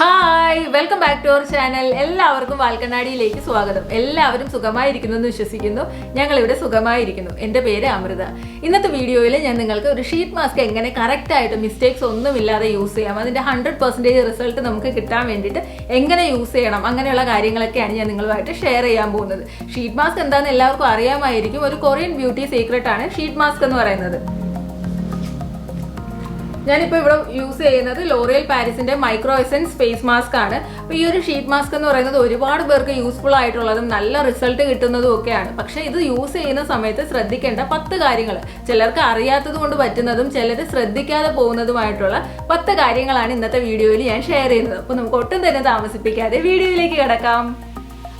Hi welcome back to our channel. എല്ലാവർക്കും വാൽക്കണ്ണാടിയിലേക്ക് സ്വാഗതം. എല്ലാവരും സുഖമായിരിക്കുന്നു എന്ന് വിശ്വസിക്കുന്നു. ഞങ്ങളിവിടെ സുഖമായിരിക്കുന്നു. എൻ്റെ പേര് അമൃത. ഇന്നത്തെ വീഡിയോയിൽ ഞാൻ നിങ്ങൾക്ക് ഒരു ഷീറ്റ് മാസ്ക് എങ്ങനെ കറക്റ്റായിട്ട് മിസ്റ്റേക്സ് ഒന്നുമില്ലാതെ യൂസ് ചെയ്യാം, അതിൻ്റെ 100% റിസൾട്ട് നമുക്ക് കിട്ടാൻ വേണ്ടിയിട്ട് എങ്ങനെ യൂസ് ചെയ്യണം, അങ്ങനെയുള്ള കാര്യങ്ങളൊക്കെയാണ് ഞാൻ നിങ്ങളുമായിട്ട് ഷെയർ ചെയ്യാൻ പോകുന്നത്. ഷീറ്റ് മാസ്ക് എന്താണെന്ന് എല്ലാവർക്കും അറിയാമായിരിക്കും. ഒരു കൊറിയൻ ബ്യൂട്ടി സീക്രട്ടാണ് ഷീറ്റ് മാസ്ക് എന്ന് പറയുന്നത്. ഞാനിപ്പോൾ ഇവിടെ യൂസ് ചെയ്യുന്നത് ലോറിയൽ പാരീസിന്റെ മൈക്രോ എസൻസ് ഫേസ് മാസ്ക് ആണ്. അപ്പോൾ ഈ ഒരു ഷീറ്റ് മാസ്ക് എന്ന് പറയുന്നത് ഒരുപാട് പേർക്ക് യൂസ്ഫുൾ ആയിട്ടുള്ളതും നല്ല റിസൾട്ട് കിട്ടുന്നതും ഒക്കെയാണ്. പക്ഷേ ഇത് യൂസ് ചെയ്യുന്ന സമയത്ത് ശ്രദ്ധിക്കേണ്ട 10 കാര്യങ്ങൾ, ചിലർക്ക് അറിയാത്തത് കൊണ്ട് പറ്റുന്നതും ചിലർ ശ്രദ്ധിക്കാതെ പോകുന്നതുമായിട്ടുള്ള 10 കാര്യങ്ങളാണ് ഇന്നത്തെ വീഡിയോയിൽ ഞാൻ ഷെയർ ചെയ്യുന്നത്. അപ്പോൾ നമുക്ക് ഒട്ടും തന്നെ താമസിപ്പിക്കാതെ വീഡിയോയിലേക്ക് കിടക്കാം.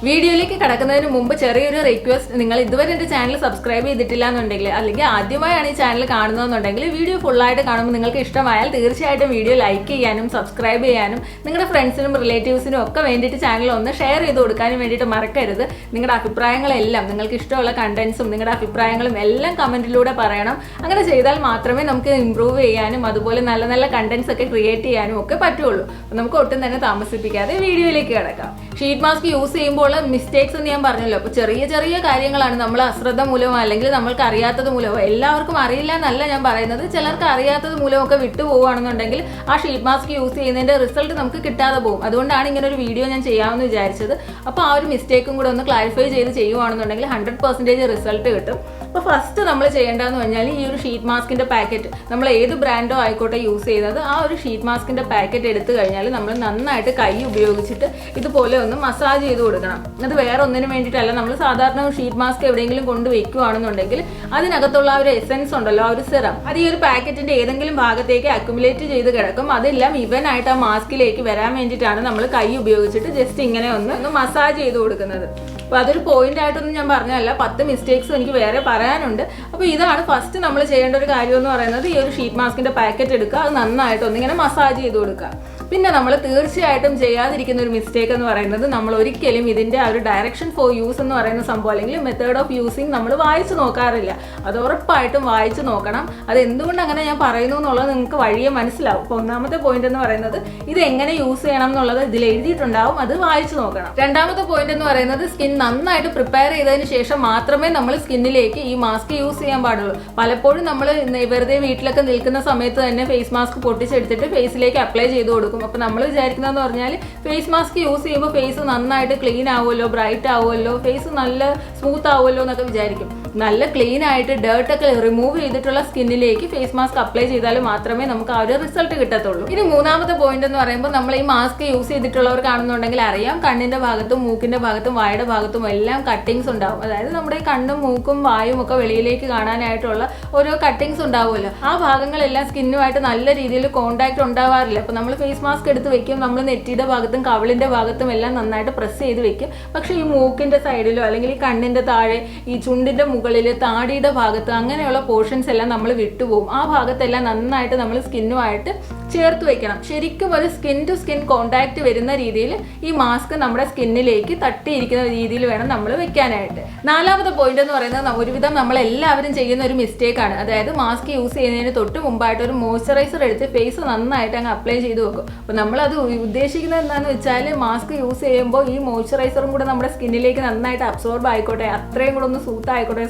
വീഡിയോയിലേക്ക് കടക്കുന്നതിന് മുമ്പ് ചെറിയൊരു റിക്വസ്റ്റ്, നിങ്ങൾ ഇതുവരെ എൻ്റെ ചാനൽ സബ്സ്ക്രൈബ് ചെയ്തിട്ടില്ല എന്നുണ്ടെങ്കിൽ, അല്ലെങ്കിൽ ആദ്യമായാണ് ഈ ചാനൽ കാണുന്നതെന്നുണ്ടെങ്കിൽ വീഡിയോ ഫുള്ളായിട്ട് കാണുമ്പോൾ നിങ്ങൾക്ക് ഇഷ്ടമായാൽ തീർച്ചയായിട്ടും വീഡിയോ ലൈക്ക് ചെയ്യാനും സബ്സ്ക്രൈബ് ചെയ്യാനും നിങ്ങളുടെ ഫ്രണ്ട്സിനും റിലേറ്റീവ്സിനും ഒക്കെ വേണ്ടിയിട്ട് ചാനൽ ഒന്ന് ഷെയർ ചെയ്ത് കൊടുക്കാനും വേണ്ടിയിട്ട് മറക്കരുത്. നിങ്ങളുടെ അഭിപ്രായങ്ങളെല്ലാം, നിങ്ങൾക്ക് ഇഷ്ടമുള്ള കണ്ടന്റ്സും നിങ്ങളുടെ അഭിപ്രായങ്ങളും എല്ലാം കമൻറ്റിലൂടെ പറയണം. അങ്ങനെ ചെയ്താൽ മാത്രമേ നമുക്ക് ഇമ്പ്രൂവ് ചെയ്യാനും അതുപോലെ നല്ല നല്ല കണ്ടന്റ്സ് ഒക്കെ ക്രിയേറ്റ് ചെയ്യാനും ഒക്കെ പറ്റുള്ളൂ. നമുക്ക് ഒട്ടും തന്നെ താമസിപ്പിക്കാതെ വീഡിയോയിലേക്ക് കിടക്കാം. ഷീറ്റ് മാസ്ക് യൂസ് ചെയ്യുമ്പോൾ മിസ്റ്റേക്സ് എന്ന് ഞാൻ പറഞ്ഞല്ലോ. അപ്പോൾ ചെറിയ ചെറിയ കാര്യങ്ങളാണ്, നമ്മൾ അശ്രദ്ധ മൂലമോ അല്ലെങ്കിൽ നമ്മൾക്ക് അറിയാത്തത് മൂലമോ, എല്ലാവർക്കും അറിയില്ല എന്നല്ല ഞാൻ പറയുന്നത്, ചിലർക്ക് അറിയാത്തത് മൂലമൊക്കെ വിട്ടുപോവുകയാണെന്നുണ്ടെങ്കിൽ ആ ഷീറ്റ് മാസ്ക് യൂസ് ചെയ്യുന്നതിന്റെ റിസൾട്ട് നമുക്ക് കിട്ടാതെ പോകും. അതുകൊണ്ടാണ് ഇങ്ങനെ ഒരു വീഡിയോ ഞാൻ ചെയ്യാമെന്ന് വിചാരിച്ചത്. അപ്പോൾ ആ ഒരു മിസ്റ്റേക്കും കൂടെ ഒന്ന് ക്ലാരിഫൈ ചെയ്ത് ചെയ്യുവാണെന്നുണ്ടെങ്കിൽ 100% റിസൾട്ട് കിട്ടും. അപ്പോൾ ഫസ്റ്റ് നമ്മൾ ചെയ്യേണ്ടതെന്ന് പറഞ്ഞാൽ ഈ ഒരു ഷീറ്റ് മാസ്കിന്റെ പാക്കറ്റ്, നമ്മൾ ഏത് ബ്രാൻഡോ ആയിക്കോട്ടെ യൂസ് ചെയ്യുന്നത്, ആ ഒരു ഷീറ്റ് മാസ്കിന്റെ പാക്കറ്റ് എടുത്തു കഴിഞ്ഞാൽ നമ്മൾ നന്നായിട്ട് കൈ ഉപയോഗിച്ചിട്ട് ഇതുപോലെ ഒന്ന് മസാജ് ചെയ്ത് കൊടുക്കണം. അത് വേറെ ഒന്നിനും വേണ്ടിയിട്ടല്ല. നമ്മൾ സാധാരണ ഷീറ്റ് മാസ്ക് എവിടെയെങ്കിലും കൊണ്ട് വെക്കുകയാണെന്നുണ്ടെങ്കിൽ അതിനകത്തുള്ള ആ ഒരു എസൻസ് ഉണ്ടല്ലോ, ആ ഒരു സിറം, അത് ഈ ഒരു പാക്കറ്റിന്റെ ഏതെങ്കിലും ഭാഗത്തേക്ക് അക്യുമുലേറ്റ് ചെയ്ത് കിടക്കും. അതെല്ലാം ഇവൻ ആയിട്ട് ആ മാസ്കിലേക്ക് വരാൻ വേണ്ടിയിട്ടാണ് നമ്മൾ കൈ ഉപയോഗിച്ചിട്ട് ജസ്റ്റ് ഇങ്ങനെ ഒന്ന് മസാജ് ചെയ്ത് കൊടുക്കുന്നത്. അപ്പോൾ അതൊരു പോയിന്റ് ആയിട്ടൊന്നും ഞാൻ പറഞ്ഞതല്ല, 10 മിസ്റ്റേക്സ് എനിക്ക് വേറെ പറയാനുണ്ട്. അപ്പോൾ ഇതാണ് ഫസ്റ്റ് നമ്മൾ ചെയ്യേണ്ട ഒരു കാര്യം എന്ന് പറയുന്നത്. ഈ ഒരു ഷീറ്റ് മാസ്കിന്റെ പാക്കറ്റ് എടുക്കുക, അത് നന്നായിട്ട് ഒന്നിങ്ങനെ മസാജ് ചെയ്ത് കൊടുക്കുക. പിന്നെ നമ്മൾ തീർച്ചയായിട്ടും ചെയ്യാതിരിക്കുന്ന ഒരു മിസ്റ്റേക്ക് എന്ന് പറയുന്നത്, നമ്മൾ ഒരിക്കലും ഇതിൻ്റെ ആ ഒരു ഡയറക്ഷൻ ഫോർ യൂസ് എന്ന് പറയുന്ന സംഭവം അല്ലെങ്കിൽ മെത്തേഡ് ഓഫ് യൂസിങ് നമ്മൾ വായിച്ചു നോക്കാറില്ല. അത് ഉറപ്പായിട്ടും വായിച്ചു നോക്കണം. അത് എന്തുകൊണ്ട് അങ്ങനെ ഞാൻ പറയുന്നു എന്നുള്ളത് നിങ്ങൾക്ക് വഴിയെ മനസ്സിലാവും. അപ്പോൾ ഒന്നാമത്തെ പോയിന്റ് എന്ന് പറയുന്നത്, ഇത് എങ്ങനെ യൂസ് ചെയ്യണം എന്നുള്ളത് ഇതിൽ എഴുതിയിട്ടുണ്ടാവും, അത് വായിച്ചു നോക്കണം. രണ്ടാമത്തെ പോയിന്റ് എന്ന് പറയുന്നത്, സ്കിൻ നന്നായിട്ട് പ്രിപ്പയർ ചെയ്തതിന് ശേഷം മാത്രമേ നമ്മൾ സ്കിന്നിലേക്ക് ഈ മാസ്ക് യൂസ് ചെയ്യാൻ പാടുള്ളൂ. പലപ്പോഴും നമ്മൾ വെറുതെ വീട്ടിലൊക്കെ നിൽക്കുന്ന സമയത്ത് തന്നെ ഫേസ് മാസ്ക് പൊട്ടിച്ചെടുത്തിട്ട് ഫേസിലേക്ക് അപ്ലൈ ചെയ്ത് കൊടുക്കും. അപ്പോൾ നമ്മൾ വിചാരിക്കുന്നതെന്ന് പറഞ്ഞാൽ ഫേസ് മാസ്ക് യൂസ് ചെയ്യുമ്പോൾ ഫേസ് നന്നായിട്ട് ക്ലീൻ ആവുമല്ലോ, ബ്രൈറ്റ് ആവുമല്ലോ, ഫേസ് നല്ല സ്മൂത്ത് ആവുമല്ലോ എന്നൊക്കെ വിചാരിക്കും. നല്ല ക്ലീൻ ആയിട്ട് ഡേർട്ടൊക്കെ റിമൂവ് ചെയ്തിട്ടുള്ള സ്കിന്നിലേക്ക് ഫേസ് മാസ്ക് അപ്ലൈ ചെയ്താൽ മാത്രമേ നമുക്ക് ആ ഒരു റിസൾട്ട് കിട്ടത്തുള്ളൂ. ഇനി മൂന്നാമത്തെ പോയിന്റ് എന്ന് പറയുമ്പോൾ, നമ്മൾ ഈ മാസ്ക് യൂസ് ചെയ്തിട്ടുള്ളവർ കാണുന്നുണ്ടെങ്കിൽ അറിയാം, കണ്ണിന്റെ ഭാഗത്തും മൂക്കിന്റെ ഭാഗത്തും വായുടെ ഭാഗത്തും എല്ലാം കട്ടിങ്സ് ഉണ്ടാവും. അതായത് നമ്മുടെ ഈ കണ്ണും മൂക്കും വായും ഒക്കെ വെളിയിലേക്ക് കാണാനായിട്ടുള്ള ഓരോ കട്ടിങ്സ് ഉണ്ടാവുമല്ലോ. ആ ഭാഗങ്ങളെല്ലാം സ്കിന്നുമായിട്ട് നല്ല രീതിയിൽ കോണ്ടാക്ട് ഉണ്ടാവാറില്ല. അപ്പോൾ നമ്മൾ ഫേസ് മാസ്ക് എടുത്ത് വെക്കും, നമ്മൾ നെറ്റിയുടെ ഭാഗത്തും കവിളിന്റെ ഭാഗത്തും എല്ലാം നന്നായിട്ട് പ്രസ് ചെയ്ത് വെക്കും. പക്ഷേ ഈ മൂക്കിന്റെ സൈഡിലോ അല്ലെങ്കിൽ ഈ കണ്ണിന്റെ താഴെ, ഈ ചുണ്ടിന്റെ മുകളിൽ, താടിയുടെ ഭാഗത്ത്, അങ്ങനെയുള്ള പോർഷൻസ് എല്ലാം നമ്മൾ വിട്ടുപോകും. ആ ഭാഗത്തെല്ലാം നന്നായിട്ട് നമ്മൾ സ്കിന്നുമായിട്ട് ചേർത്ത് വെക്കണം. ശരിക്കും ഒരു സ്കിൻ ടു സ്കിൻ കോണ്ടാക്ട് വരുന്ന രീതിയിൽ ഈ മാസ്ക് നമ്മുടെ സ്കിന്നിലേക്ക് തട്ടിയിരിക്കുന്ന രീതിയിൽ വേണം നമ്മൾ വെക്കാനായിട്ട്. നാലാമത്തെ പോയിന്റ് എന്ന് പറയുന്നത്, ഒരുവിധം നമ്മൾ എല്ലാവരും ചെയ്യുന്ന ഒരു മിസ്റ്റേക്കാണ്. അതായത് മാസ്ക് യൂസ് ചെയ്യുന്നതിന് തൊട്ട് മുമ്പായിട്ട് ഒരു മോയ്സ്ചറൈസർ എടുത്ത് ഫേസ് നന്നായിട്ട് അങ്ങ് അപ്ലൈ ചെയ്ത് വെക്കും. അപ്പോൾ നമ്മളത് ഉദ്ദേശിക്കുന്നത് എന്താണെന്ന് വെച്ചാൽ, മാസ്ക് യൂസ് ചെയ്യുമ്പോൾ ഈ മോയ്സ്ചറൈസറും കൂടെ നമ്മുടെ സ്കിന്നിലേക്ക് നന്നായിട്ട് അബ്സോർബ് ആയിക്കോട്ടെ, അത്രയും കൂടെ ഒന്ന് സ്മൂത്ത്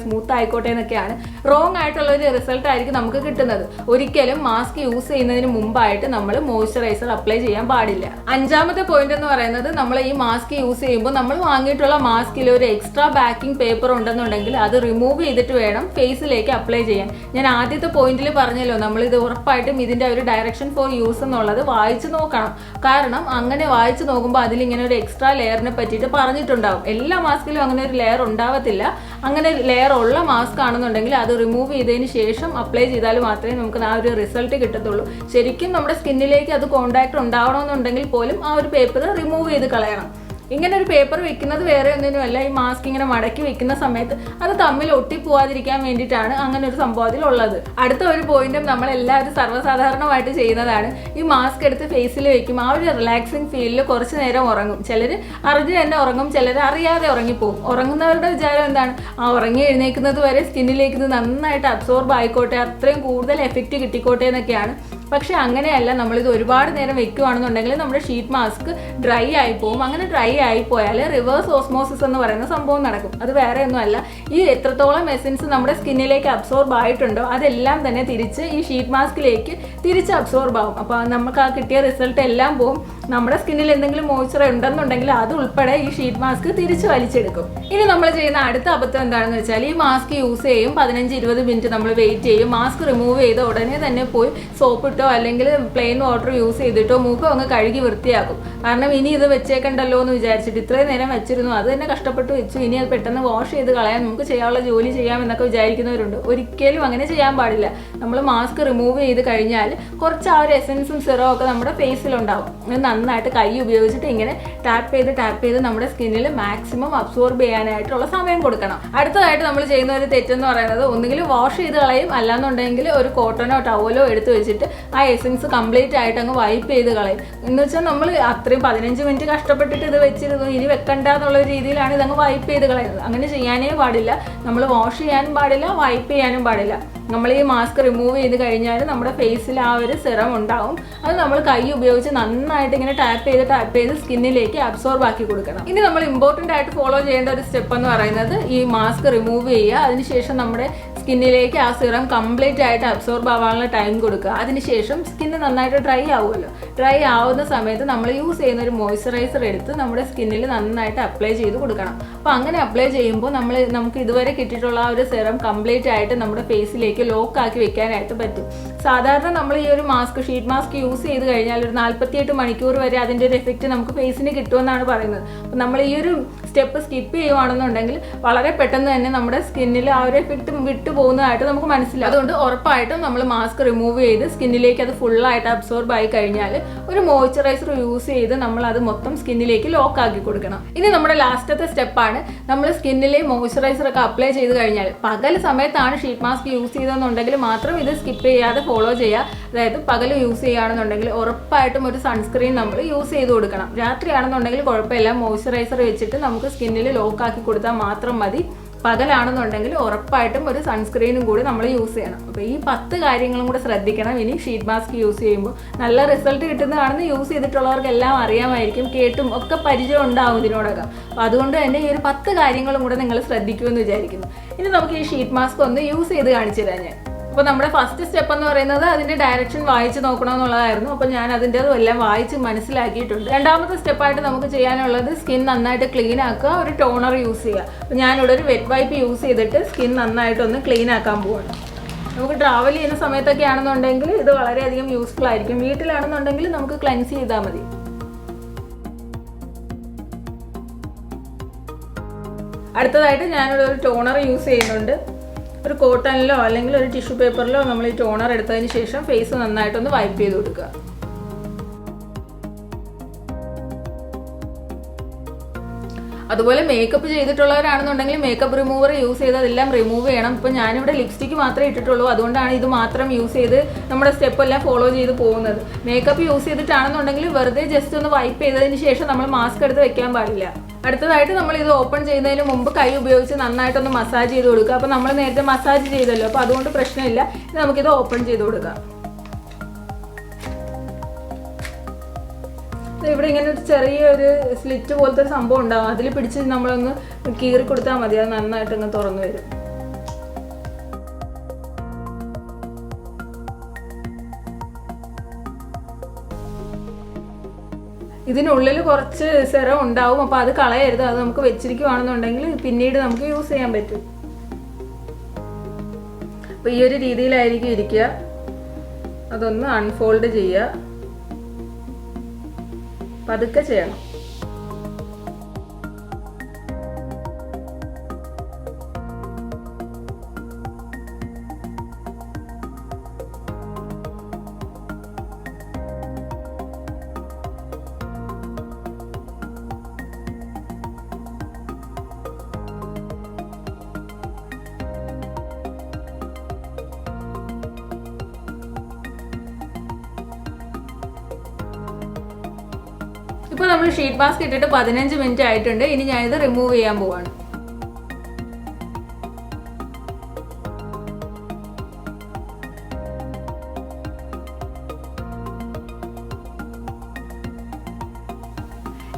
ആയിക്കോട്ടെ എന്നൊക്കെയാണ്. റോങ് ആയിട്ടുള്ള ഒരു റിസൾട്ട് ആയിരിക്കും നമുക്ക് കിട്ടുന്നത്. ഒരിക്കലും മാസ്ക് യൂസ് ചെയ്യുന്നതിന് മുമ്പായിട്ട് നമ്മൾ മോയ്സ്ചറൈസർ അപ്ലൈ ചെയ്യാൻ പാടില്ല. അഞ്ചാമത്തെ പോയിന്റ് എന്ന് പറയുന്നത്, നമ്മൾ ഈ മാസ്ക് യൂസ് ചെയ്യുമ്പോൾ നമ്മൾ വാങ്ങിയിട്ടുള്ള മാസ്കിൽ ഒരു എക്സ്ട്രാ ബാക്കിംഗ് പേപ്പർ ഉണ്ടെന്നുണ്ടെങ്കിൽ അത് റിമൂവ് ചെയ്തിട്ട് വേണം ഫേസിലേക്ക് അപ്ലൈ ചെയ്യാൻ. ഞാൻ ആദ്യത്തെ പോയിന്റിൽ പറഞ്ഞല്ലോ, നമ്മൾ ഇത് ഉറപ്പായിട്ടും ഇതിന്റെ ഒരു ഡയറക്ഷൻ ഫോർ യൂസ് എന്നുള്ളത് വായിച്ചു നോക്കണം. കാരണം അങ്ങനെ വായിച്ചു നോക്കുമ്പോൾ അതിലിങ്ങനെ ഒരു എക്സ്ട്രാ ലെയറിനെ പറ്റിയിട്ട് പറഞ്ഞിട്ടുണ്ടാവും. എല്ലാ മാസ്കിലും അങ്ങനെ ഒരു ലെയർ ഉണ്ടാവത്തില്ല. അങ്ങനെ ലെയർ ഉള്ള മാസ്ക് ആണെന്നുണ്ടെങ്കിൽ അത് റിമൂവ് ചെയ്തതിന് ശേഷം അപ്ലൈ ചെയ്താൽ മാത്രമേ നമുക്ക് ആ ഒരു റിസൾട്ട് കിട്ടത്തുള്ളൂ. ശരിക്കും നമ്മുടെ സ്കിന്നിലേക്ക് അത് കോണ്ടാക്ട് ഉണ്ടാവണമെന്നുണ്ടെങ്കിൽ പോലും ആ ഒരു പേപ്പർ റിമൂവ് ചെയ്ത് കളയണം. ഇങ്ങനെ ഒരു പേപ്പർ വെക്കുന്നത് വേറെ ഒന്നിനുമല്ല, ഈ മാസ്ക് ഇങ്ങനെ മടക്കി വെക്കുന്ന സമയത്ത് അത് തമ്മിൽ ഒട്ടിപ്പോവാതിരിക്കാൻ വേണ്ടിയിട്ടാണ് അങ്ങനെ ഒരു സംഭവത്തിൽ ഉള്ളത്. അടുത്ത ഒരു പോയിന്റും നമ്മൾ എല്ലാവരും സർവ്വസാധാരണമായിട്ട് ചെയ്യുന്നതാണ്, ഈ മാസ്ക് എടുത്ത് ഫേസിൽ വെക്കും. ആ ഒരു റിലാക്സിങ് ഫീലിൽ കുറച്ച് നേരം ഉറങ്ങും. ചിലർ അറിഞ്ഞ് തന്നെ ഉറങ്ങും, ചിലർ അറിയാതെ ഉറങ്ങിപ്പോകും. ഉറങ്ങുന്നവരുടെ വിചാരം എന്താണ്, ആ ഉറങ്ങി എഴുന്നേക്കുന്നത് വരെ സ്കിന്നിലേക്ക് ഇത് നന്നായിട്ട് അബ്സോർബ് ആയിക്കോട്ടെ, അത്രയും കൂടുതൽ എഫക്റ്റ് കിട്ടിക്കോട്ടെ എന്നൊക്കെയാണ്. പക്ഷേ അങ്ങനെയല്ല, നമ്മളിത് ഒരുപാട് നേരം വെക്കുകയാണെന്നുണ്ടെങ്കിൽ നമ്മുടെ ഷീറ്റ് മാസ്ക് ഡ്രൈ ആയി പോകും. അങ്ങനെ ഡ്രൈ ആയി പോയാൽ റിവേഴ്സ് ഓസ്മോസിസ് എന്ന് പറയുന്ന സംഭവം നടക്കും. അത് വേറെ ഒന്നുമല്ല, ഈ എത്രത്തോളം എസൻസ് നമ്മുടെ സ്കിന്നിലേക്ക് അബ്സോർബ് ആയിട്ടുണ്ടോ അതെല്ലാം തന്നെ തിരിച്ച് ഈ ഷീറ്റ് മാസ്കിലേക്ക് തിരിച്ച് അബ്സോർബ് ആവും. അപ്പോൾ നമുക്ക് ആ കിട്ടിയ റിസൾട്ട് എല്ലാം പോകും. നമ്മുടെ സ്കിന്നിൽ എന്തെങ്കിലും മോയ്സ്ചർ ഉണ്ടെന്നുണ്ടെങ്കിൽ അത് ഉൾപ്പെടെ ഈ ഷീറ്റ് മാസ്ക് തിരിച്ച് വലിച്ചെടുക്കും. ഇനി നമ്മൾ ചെയ്യുന്ന അടുത്ത അബദ്ധം എന്താണെന്ന് വെച്ചാൽ, ഈ മാസ്ക് യൂസ് ചെയ്യും, 15-20 മിനിറ്റ് നമ്മൾ വെയിറ്റ് ചെയ്യും, മാസ്ക് റിമൂവ് ചെയ്ത് ഉടനെ തന്നെ പോയി സോപ്പിട്ടോ അല്ലെങ്കിൽ പ്ലെയിൻ വാട്ടർ യൂസ് ചെയ്തിട്ടോ മുഖം അങ്ങ് കഴുകി വൃത്തിയാക്കും. കാരണം ഇനി ഇത് വെച്ചേക്കണ്ടല്ലോ എന്ന് വിചാരിച്ചിട്ട് ഇത്രയും നേരം വെച്ചിരുന്നു, അത് തന്നെ കഷ്ടപ്പെട്ട് വെച്ചു, ഇനി അത് പെട്ടെന്ന് വാഷ് ചെയ്ത് കളയാൻ നമുക്ക് ചെയ്യാനുള്ള ജോലി ചെയ്യാമെന്നൊക്കെ വിചാരിക്കുന്നവരുണ്ട്. ഒരിക്കലും അങ്ങനെ ചെയ്യാൻ പാടില്ല. നമ്മൾ മാസ്ക് റിമൂവ് ചെയ്ത് കഴിഞ്ഞാൽ കുറച്ച് ആ ഒരു എസൻസും സിറവും ഒക്കെ നമ്മുടെ ഫേസിലുണ്ടാവും. നന്നായിട്ട് കൈ ഉപയോഗിച്ചിട്ട് ഇങ്ങനെ ടാപ്പ് ചെയ്ത് നമ്മുടെ സ്കിന്നിൽ മാക്സിമം അബ്സോർബ് ചെയ്യാനായിട്ടുള്ള സമയം കൊടുക്കണം. അടുത്തതായിട്ട് നമ്മൾ ചെയ്യുന്ന ഒരു തെറ്റെന്ന് പറയുന്നത്, ഒന്നുകിൽ വാഷ് ചെയ്ത് കളയും, അല്ലാന്നുണ്ടെങ്കിൽ ഒരു കോട്ടനോ ടവലോ എടുത്ത് വെച്ചിട്ട് ആ എസൻസ് കംപ്ലീറ്റ് ആയിട്ട് അങ്ങ് വൈപ്പ് ചെയ്ത് കളയും. എന്ന് വെച്ചാൽ നമ്മൾ അത്രയും 15 മിനിറ്റ് കഷ്ടപ്പെട്ടിട്ട് ഇത് വെച്ചിരുന്നു, ഇനി വെക്കണ്ട എന്നുള്ള രീതിയിലാണ് ഇതങ്ങ് വൈപ്പ് ചെയ്ത് കളയുന്നത്. അങ്ങനെ ചെയ്യാനേ പാടില്ല. നമ്മൾ വാഷ് ചെയ്യാനും പാടില്ല, വൈപ്പ് ചെയ്യാനും പാടില്ല. നമ്മൾ ഈ മാസ്ക് റിമൂവ് ചെയ്ത് കഴിഞ്ഞാൽ നമ്മുടെ ഫേസിൽ ആ ഒരു സിറം ഉണ്ടാവും. അത് നമ്മൾ കൈ ഉപയോഗിച്ച് നന്നായിട്ട് ഇങ്ങനെ ടാപ്പ് ചെയ്ത് സ്കിന്നിലേക്ക് അബ്സോർബ് ആക്കി കൊടുക്കണം. ഇനി നമ്മൾ ഇമ്പോർട്ടൻ്റ് ആയിട്ട് ഫോളോ ചെയ്യേണ്ട ഒരു സ്റ്റെപ്പ് എന്ന് പറയുന്നത്, ഈ മാസ്ക് റിമൂവ് ചെയ്യുക, അതിനുശേഷം നമ്മുടെ സ്കിന്നിലേക്ക് ആ സിറം കംപ്ലീറ്റ് ആയിട്ട് അബ്സോർബ് ആവാനുള്ള ടൈം കൊടുക്കുക. അതിനുശേഷം സ്കിന്ന് നന്നായിട്ട് ഡ്രൈ ആവുമല്ലോ. ഡ്രൈ ആവുന്ന സമയത്ത് നമ്മൾ യൂസ് ചെയ്യുന്ന ഒരു മോയ്സ്ചറൈസർ എടുത്ത് നമ്മുടെ സ്കിന്നിൽ നന്നായിട്ട് അപ്ലൈ ചെയ്ത് കൊടുക്കണം. അപ്പോൾ അങ്ങനെ അപ്ലൈ ചെയ്യുമ്പോൾ നമുക്ക് ഇതുവരെ കിട്ടിയിട്ടുള്ള ആ ഒരു സിറം കംപ്ലീറ്റ് ആയിട്ട് നമ്മുടെ ഫേസിലേക്ക് ലോക്ക് ആക്കി വെക്കാനായിട്ട് പറ്റും. സാധാരണ നമ്മൾ ഈ ഒരു ഷീറ്റ് മാസ്ക് യൂസ് ചെയ്ത് കഴിഞ്ഞാൽ ഒരു 48 മണിക്കൂർ വരെ അതിൻ്റെ ഒരു എഫക്റ്റ് നമുക്ക് ഫേസിന് കിട്ടുമെന്നാണ് പറയുന്നത്. അപ്പം നമ്മൾ ഈ ഒരു സ്റ്റെപ്പ് സ്കിപ്പ് ചെയ്യുവാണെന്നുണ്ടെങ്കിൽ വളരെ പെട്ടെന്ന് തന്നെ നമ്മുടെ സ്കിന്നിൽ ആ ഒരു എഫക്റ്റ് വിട്ടു പോകുന്നതായിട്ട് നമുക്ക് മനസ്സിലാവും. അതുകൊണ്ട് ഉറപ്പായിട്ടും നമ്മൾ മാസ്ക് റിമൂവ് ചെയ്ത് സ്കിന്നിലേക്ക് അത് ഫുള്ളായിട്ട് അബ്സോർബ് ആയി കഴിഞ്ഞാൽ ഒരു മോയ്സ്ചറൈസർ യൂസ് ചെയ്ത് നമ്മൾ അത് മൊത്തം സ്കിന്നിലേക്ക് ലോക്ക് ആക്കി കൊടുക്കണം. ഇനി നമ്മുടെ ലാസ്റ്റത്തെ സ്റ്റെപ്പാണ്, നമ്മൾ സ്കിന്നിലെ മോയ്സ്ചറൈസർ ഒക്കെ അപ്ലൈ ചെയ്ത് കഴിഞ്ഞാൽ പകൽ സമയത്താണ് ഷീറ്റ് മാസ്ക് യൂസ് ചെയ്തതെന്നുണ്ടെങ്കിൽ മാത്രം ഇത് സ്കിപ്പ് ചെയ്യാതെ ഫോളോ ചെയ്യുക. അതായത് പകൽ യൂസ് ചെയ്യുകയാണെന്നുണ്ടെങ്കിൽ ഉറപ്പായിട്ടും ഒരു സൺസ്ക്രീൻ നമ്മൾ യൂസ് ചെയ്ത് കൊടുക്കണം. രാത്രിയാണെന്നുണ്ടെങ്കിൽ കുഴപ്പമില്ല, മോയ്സ്ചറൈസർ വെച്ചിട്ട് നമുക്ക് സ്കിന്നിൽ ലോക്ക് ആക്കി കൊടുത്താൽ മാത്രം മതി. പകലാണെന്നുണ്ടെങ്കിൽ ഉറപ്പായിട്ടും ഒരു സൺസ്ക്രീനും കൂടി നമ്മൾ യൂസ് ചെയ്യണം. അപ്പോൾ ഈ 10 കാര്യങ്ങളും കൂടെ ശ്രദ്ധിക്കണം. ഇനി ഷീറ്റ് മാസ്ക് യൂസ് ചെയ്യുമ്പോൾ നല്ല റിസൾട്ട് കിട്ടുന്നതാണെന്ന് യൂസ് ചെയ്തിട്ടുള്ളവർക്കെല്ലാം അറിയാമായിരിക്കും, കേട്ടും ഒക്കെ പരിചയം ഉണ്ടാവും ഇതിനോടൊക്കെ. അപ്പോൾ അതുകൊണ്ട് തന്നെ ഈ ഒരു 10 കാര്യങ്ങളും കൂടെ നിങ്ങൾ ശ്രദ്ധിക്കുമെന്ന് വിചാരിക്കുന്നു. ഇനി നമുക്ക് ഈ ഷീറ്റ് മാസ്ക് ഒന്ന് യൂസ് ചെയ്ത് കാണിച്ചു തരാം ഞാൻ. അപ്പോൾ നമ്മുടെ ഫസ്റ്റ് സ്റ്റെപ്പ് എന്ന് പറയുന്നത് അതിൻ്റെ ഡയറക്ഷൻ വായിച്ച് നോക്കണമെന്നുള്ളതായിരുന്നു. അപ്പോൾ ഞാൻ അതിൻ്റെ എല്ലാം വായിച്ച് മനസ്സിലാക്കിയിട്ടുണ്ട്. രണ്ടാമത്തെ സ്റ്റെപ്പായിട്ട് നമുക്ക് ചെയ്യാനുള്ളത് സ്കിൻ നന്നായിട്ട് ക്ലീൻ ആക്കുക, ഒരു ടോണർ യൂസ് ചെയ്യുക. അപ്പോൾ ഞാനിവിടെ ഒരു വെറ്റ് വൈപ്പ് യൂസ് ചെയ്തിട്ട് സ്കിൻ നന്നായിട്ടൊന്ന് ക്ലീൻ ആക്കാൻ പോവാണ്. നമുക്ക് ട്രാവൽ ചെയ്യുന്ന സമയത്തൊക്കെ ആണെന്നുണ്ടെങ്കിൽ ഇത് വളരെയധികം യൂസ്ഫുൾ ആയിരിക്കും. വീട്ടിലാണെന്നുണ്ടെങ്കിൽ നമുക്ക് ക്ലെൻസ് ചെയ്താൽ മതി. അടുത്തതായിട്ട് ഞാനിവിടെ ഒരു ടോണർ യൂസ് ചെയ്യുന്നുണ്ട്. ഒരു കോട്ടണിലോ അല്ലെങ്കിൽ ഒരു ടിഷ്യൂ പേപ്പറിലോ നമ്മൾ ഈ ടോണർ എടുത്തതിന് ശേഷം ഫേസ് നന്നായിട്ടൊന്ന് വൈപ്പ് ചെയ്ത് കൊടുക്കുക. അതുപോലെ മേക്കപ്പ് ചെയ്തിട്ടുള്ളവരാണെന്നുണ്ടെങ്കിൽ മേക്കപ്പ് റിമൂവർ യൂസ് ചെയ്ത് അതെല്ലാം റിമൂവ് ചെയ്യണം. ഇപ്പോൾ ഞാനിവിടെ ലിപ്സ്റ്റിക്ക് മാത്രമേ ഇട്ടിട്ടുള്ളൂ, അതുകൊണ്ടാണ് ഇത് മാത്രം യൂസ് ചെയ്ത് നമ്മുടെ സ്റ്റെപ്പ് എല്ലാം ഫോളോ ചെയ്ത് പോകുന്നത്. മേക്കപ്പ് യൂസ് ചെയ്തിട്ടാണെന്നുണ്ടെങ്കിൽ വെറുതെ ജസ്റ്റ് ഒന്ന് വൈപ്പ് ചെയ്തതിന് ശേഷം നമ്മൾ മാസ്ക് എടുത്ത് വെക്കാൻ പാടില്ല. അടുത്തതായിട്ട് നമ്മൾ ഇത് ഓപ്പൺ ചെയ്യുന്നതിന് മുമ്പ് കൈ ഉപയോഗിച്ച് നന്നായിട്ടൊന്ന് മസാജ് ചെയ്ത് കൊടുക്കുക. അപ്പോൾ നമ്മൾ നേരത്തെ മസാജ് ചെയ്തല്ലോ, അപ്പോൾ അതുകൊണ്ട് പ്രശ്നമില്ല. നമുക്കിത് ഓപ്പൺ ചെയ്ത് കൊടുക്കാം. ഇവിടെ ഇങ്ങനെ ഒരു ചെറിയൊരു സ്ലിറ്റ് പോലത്തെ ഒരു സംഭവം ഉണ്ടാവും, അതിൽ പിടിച്ച് നമ്മളൊന്ന് കീറി കൊടുത്താൽ മതി, അത് നന്നായിട്ട് അങ്ങ് തുറന്നു വരും. ഇതിനുള്ളിൽ കുറച്ച് സിറം ഉണ്ടാവും, അപ്പോൾ അത് കളയരുത്. അത് നമുക്ക് വെച്ചിരിക്കുവാണെന്നുണ്ടെങ്കിൽ പിന്നീട് നമുക്ക് യൂസ് ചെയ്യാൻ പറ്റും. അപ്പോൾ ഈ ഒരു രീതിയിലായിരിക്കും ഇരിക്കുക. അതൊന്ന് അൺഫോൾഡ് ചെയ്യുക, പതുക്കെ ചെയ്യണം. ഇപ്പോൾ നമ്മൾ ഷീറ്റ് മാസ്ക് ഇട്ടിട്ട് 15 മിനിറ്റ് ആയിട്ടുണ്ട്. ഇനി ഞാനിത് റിമൂവ് ചെയ്യാൻ പോവാണ്.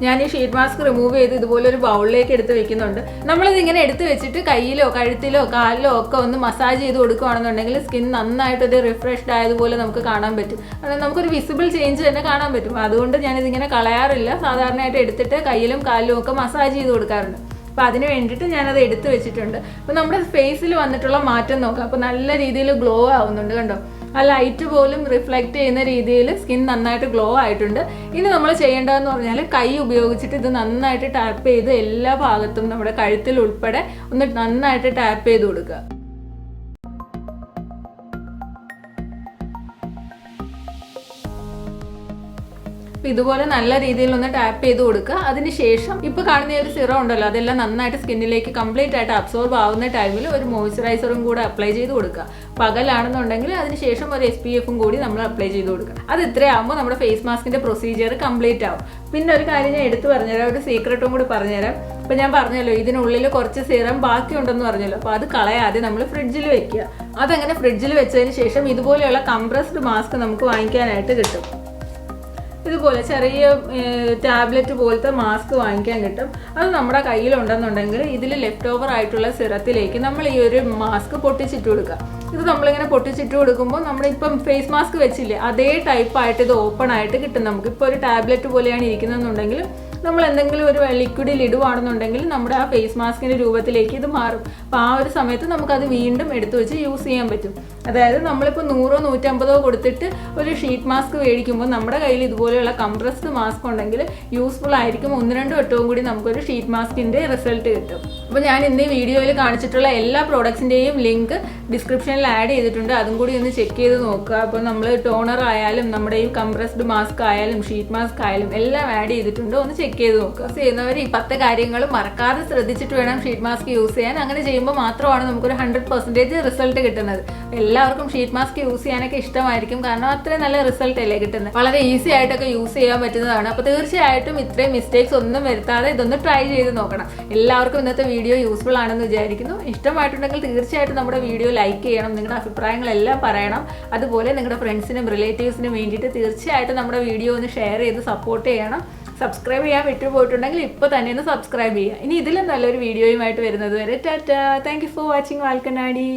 ഞാൻ ഈ ഷീറ്റ് മാസ്ക് റിമൂവ് ചെയ്ത് ഇതുപോലെ ഒരു ബൗളിലേക്ക് എടുത്ത് വെക്കുന്നുണ്ട്. നമ്മളിത് ഇങ്ങനെ എടുത്ത് വെച്ചിട്ട് കയ്യിലോ കഴുത്തിലോ കാലിലോ ഒക്കെ ഒന്ന് മസാജ് ചെയ്ത് കൊടുക്കുകയാണെന്നുണ്ടെങ്കിൽ സ്കിൻ നന്നായിട്ടൊരു റിഫ്രഷ്ഡ് ആയതുപോലെ നമുക്ക് കാണാൻ പറ്റും. അതായത് നമുക്കൊരു വിസിബിൾ ചേഞ്ച് തന്നെ കാണാൻ പറ്റും. അതുകൊണ്ട് ഞാനിതിങ്ങനെ കളയാറില്ല. സാധാരണയായിട്ട് എടുത്തിട്ട് കയ്യിലും കാലിലും ഒക്കെ മസാജ് ചെയ്ത് കൊടുക്കാറുണ്ട്. അപ്പോൾ അതിന് വേണ്ടിയിട്ട് ഞാനത് എടുത്ത് വെച്ചിട്ടുണ്ട്. അപ്പോൾ നമ്മുടെ ഫേസിൽ വന്നിട്ടുള്ള മാറ്റം നോക്കാം. അപ്പോൾ നല്ല രീതിയിൽ ഗ്ലോ ആവുന്നുണ്ട്, കണ്ടോ? ആ ലൈറ്റ് പോലും റിഫ്ലക്റ്റ് ചെയ്യുന്ന രീതിയിൽ സ്കിൻ നന്നായിട്ട് ഗ്ലോ ആയിട്ടുണ്ട്. ഇനി നമ്മൾ ചെയ്യേണ്ടതെന്ന് പറഞ്ഞാൽ കൈ ഉപയോഗിച്ചിട്ട് ഇത് നന്നായിട്ട് ടാപ്പ് ചെയ്ത് എല്ലാ ഭാഗത്തും നമ്മുടെ കഴുത്തിൽ ഉൾപ്പെടെ ഒന്ന് നന്നായിട്ട് ടാപ്പ് ചെയ്ത് കൊടുക്കുക. ഇതുപോലെ നല്ല രീതിയിൽ ഒന്ന് ടാപ്പ് ചെയ്ത് കൊടുക്കുക. അതിനുശേഷം ഇപ്പോൾ കാണുന്ന ഒരു സിറം ഉണ്ടല്ലോ, അതെല്ലാം നന്നായിട്ട് സ്കിന്നിലേക്ക് കംപ്ലീറ്റ് ആയിട്ട് അബ്സോർബ് ആവുന്ന ടൈമിൽ ഒരു മോയ്സ്ചറൈസറും കൂടെ അപ്ലൈ ചെയ്ത് കൊടുക്കുക. പകലാണെന്നുണ്ടെങ്കിൽ അതിനുശേഷം ഒരു SPF-ഉം കൂടി നമ്മൾ അപ്ലൈ ചെയ്ത് കൊടുക്കുക. അത് ഇത്രയാകുമ്പോൾ നമ്മുടെ ഫേസ് മാസ്കിന്റെ പ്രൊസീജിയർ കംപ്ലീറ്റ് ആവും. പിന്നെ ഒരു കാര്യം ഞാൻ എടുത്തു പറഞ്ഞുതരാം, ഒരു സീക്രട്ടും കൂടി പറഞ്ഞുതരാം. ഇപ്പം ഞാൻ പറഞ്ഞല്ലോ ഇതിനുള്ളിൽ കുറച്ച് സിറം ബാക്കിയുണ്ടെന്ന് പറഞ്ഞല്ലോ, അപ്പോൾ അത് കളയാതെ നമ്മൾ ഫ്രിഡ്ജിൽ വെക്കുക. അതങ്ങനെ ഫ്രിഡ്ജിൽ വെച്ചതിന് ശേഷം ഇതുപോലെയുള്ള കംപ്രസ്ഡ് മാസ്ക് നമുക്ക് വാങ്ങിക്കാനായിട്ട് കിട്ടും. ഇതുപോലെ ചെറിയ ടാബ്ലറ്റ് പോലത്തെ മാസ്ക് വാങ്ങിക്കാൻ കിട്ടും. അത് നമ്മുടെ കയ്യിലുണ്ടെന്നുണ്ടെങ്കിൽ ഇതിൽ ലെഫ്റ്റ് ഓവർ ആയിട്ടുള്ള സിറത്തിലേക്ക് നമ്മൾ ഈ ഒരു മാസ്ക് പൊട്ടിച്ചിട്ട് കൊടുക്കുക. ഇത് നമ്മളിങ്ങനെ പൊട്ടിച്ചിട്ട് കൊടുക്കുമ്പോൾ നമ്മളിപ്പം ഫേസ് മാസ്ക് വെച്ചില്ലേ, അതേ ടൈപ്പായിട്ട് ഇത് ഓപ്പൺ ആയിട്ട് കിട്ടും നമുക്ക്. ഇപ്പോൾ ഒരു ടാബ്ലറ്റ് പോലെയാണ് ഇരിക്കുന്നതെന്നുണ്ടെങ്കിൽ നമ്മൾ എന്തെങ്കിലും ഒരു ലിക്വിഡിൽ ഇടുവാണെന്നുണ്ടെങ്കിൽ നമ്മുടെ ആ ഫേസ് മാസ്കിൻ്റെ രൂപത്തിലേക്ക് ഇത് മാറും. അപ്പോൾ ആ ഒരു സമയത്ത് നമുക്കത് വീണ്ടും എടുത്തു വെച്ച് യൂസ് ചെയ്യാൻ പറ്റും. അതായത് നമ്മളിപ്പോൾ 100 150 കൊടുത്തിട്ട് ഒരു ഷീറ്റ് മാസ്ക് മേടിക്കുമ്പോൾ നമ്മുടെ കയ്യിൽ ഇതുപോലെയുള്ള കംപ്രസ്ഡ് മാസ്ക് ഉണ്ടെങ്കിൽ യൂസ്ഫുൾ ആയിരിക്കും. 1-2 വട്ടവും കൂടി നമുക്കൊരു ഷീറ്റ് മാസ്കിൻ്റെ റിസൾട്ട് കിട്ടും. അപ്പോൾ ഞാൻ ഇന്ന് ഈ വീഡിയോയിൽ കാണിച്ചിട്ടുള്ള എല്ലാ പ്രോഡക്ട്സിൻ്റെയും ലിങ്ക് ഡിസ്ക്രിപ്ഷനിൽ ആഡ് ചെയ്തിട്ടുണ്ട്. അതും കൂടി ഒന്ന് ചെക്ക് ചെയ്ത് നോക്കുക. അപ്പോൾ നമ്മൾ ടോണർ ആയാലും നമ്മുടെ ഈ കംപ്രസ്ഡ് മാസ്ക് ആയാലും ഷീറ്റ് മാസ്ക് ആയാലും എല്ലാം ആഡ് ചെയ്തിട്ടുണ്ട്. ഒന്ന് ചെക്ക് ചെയ്ത് നോക്കുക. ചെയ്യുന്നവർ ഈ 10 കാര്യങ്ങൾ മറക്കാതെ ശ്രദ്ധിച്ചിട്ട് വേണം ഷീറ്റ് മാസ്ക് യൂസ് ചെയ്യാൻ. അങ്ങനെ ചെയ്യുമ്പോൾ മാത്രമാണ് നമുക്കൊരു 100% റിസൾട്ട് കിട്ടുന്നത്. എല്ലാവർക്കും ഷീറ്റ് മാസ്ക് യൂസ് ചെയ്യാനൊക്കെ ഇഷ്ടമായിരിക്കും, കാരണം അത്രയും നല്ല റിസൾട്ട് അല്ലേ കിട്ടുന്നത്. വളരെ ഈസി ആയിട്ടൊക്കെ യൂസ് ചെയ്യാൻ പറ്റുന്നതാണ്. അപ്പോൾ തീർച്ചയായിട്ടും ഇത്രയും മിസ്റ്റേക്സ് ഒന്നും വരുത്താതെ ഇതൊന്ന് ട്രൈ ചെയ്ത് നോക്കണം. എല്ലാവർക്കും ഇന്നത്തെ വീഡിയോ യൂസ്ഫുൾ ആണെന്ന് വിചാരിക്കുന്നു. ഇഷ്ടമായിട്ടുണ്ടെങ്കിൽ തീർച്ചയായിട്ടും നമ്മുടെ വീഡിയോ ലൈക്ക് ചെയ്യണം, നിങ്ങളുടെ അഭിപ്രായങ്ങളെല്ലാം പറയണം. അതുപോലെ നിങ്ങളുടെ ഫ്രണ്ട്സിനും റിലേറ്റീവ്സിനും വേണ്ടിയിട്ട് തീർച്ചയായിട്ടും നമ്മുടെ വീഡിയോ ഒന്ന് ഷെയർ ചെയ്ത് സപ്പോർട്ട് ചെയ്യണം. സബ്സ്ക്രൈബ് ചെയ്യാൻ വിട്ടുപോയിട്ടുണ്ടെങ്കിൽ ഇപ്പോൾ തന്നെ ഒന്ന് സബ്സ്ക്രൈബ് ചെയ്യുക. ഇനി ഇതിലും നല്ലൊരു വീഡിയോയുമായിട്ട് വരുന്നത് വരെ ടാറ്റാ. Thank you for watching വാൽക്കണ്ണാടി.